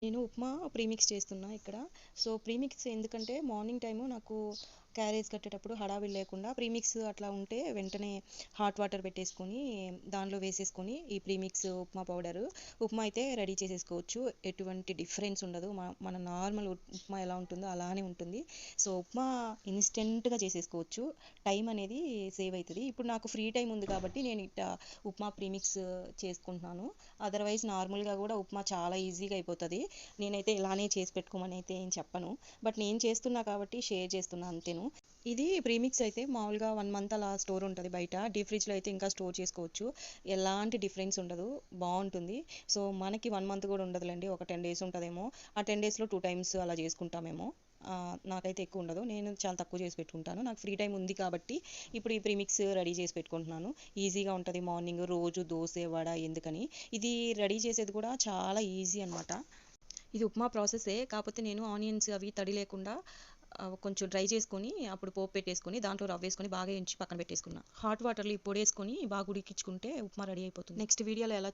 నేను ఉప్మా ప్రీమిక్స్ చేస్తున్నా ఇక్కడ. సో, ప్రీమిక్స్ ఎందుకంటే మార్నింగ్ టైము నాకు క్యారేజ్ కట్టేటప్పుడు హడావిడి లేకుండా ప్రీమిక్స్ అట్లా ఉంటే వెంటనే హాట్ వాటర్ పెట్టేసుకొని దానిలో వేసేసుకొని ఈ ప్రీమిక్స్ ఉప్మా పౌడరు ఉప్మా అయితే రెడీ చేసేసుకోవచ్చు. ఎటువంటి డిఫరెన్స్ ఉండదు. మన నార్మల్ ఉప్మా ఎలా ఉంటుందో అలానే ఉంటుంది. సో, ఉప్మా ఇన్స్టెంట్‌గా చేసేసుకోవచ్చు. టైం అనేది సేవ్ అవుతుంది. ఇప్పుడు నాకు ఫ్రీ టైం ఉంది కాబట్టి నేను ఇట్టా ఉప్మా ప్రీమిక్స్ చేసుకుంటున్నాను. అదర్వైజ్ నార్మల్‌గా కూడా ఉప్మా చాలా ఈజీగా అయిపోతది. నేనైతే ఇలానే చేసి పెట్టుకోమని అయితే ఏం చెప్పను. బట్ నేను చేస్తున్నా కాబట్టి షేర్ చేస్తున్నా అంతేను. ఇది ప్రీమిక్స్ అయితే మామూలుగా 1 మంత్ అలా స్టోర్ ఉంటుంది బయట. డీప్ ఫ్రిడ్జ్‌లో అయితే ఇంకా స్టోర్ చేసుకోవచ్చు. ఎలాంటి డిఫరెన్స్ ఉండదు. బావుంటుంది. సో, మనకి 1 మంత్ కూడా ఉండదులెండి. ఒక 10 డేస్ ఉంటదేమో. ఆ 10 డేస్‌లో 2 టైమ్స్ అలా చేసుకుంటామేమో. నాకైతే ఎక్కువ ఉండదు. నేను చాలా తక్కువ చేసి పెట్టుకుంటాను. నాకు ఫ్రీ టైమ్ ఉంది కాబట్టి ఇప్పుడు ఈ ప్రీమిక్స్ రెడీ చేసి పెట్టుకుంటున్నాను. ఈజీగా ఉంటది మార్నింగ్ రోజు దోస, వడ ఎందుకని. ఇది రెడీ చేసేది కూడా చాలా ఈజీ అనమాట. ఇది ఉప్మా ప్రాసెసే. కాకపోతే నేను ఆనియన్స్ అవి తడి లేకుండా కొంచెం డ్రై చేసుకొని అప్పుడు పోపు పెట్టేసుకొని దాంట్లో రవ్వేసుకొని బాగా ఎంచి పక్కన పెట్టేసుకున్నా. హాట్ వాటర్‌లో ఈ పొడేసుకొని బాగా ఉడికించుకుంటే ఉప్మా రెడీ అయిపోతుంది. నెక్స్ట్ వీడియోలో ఎలా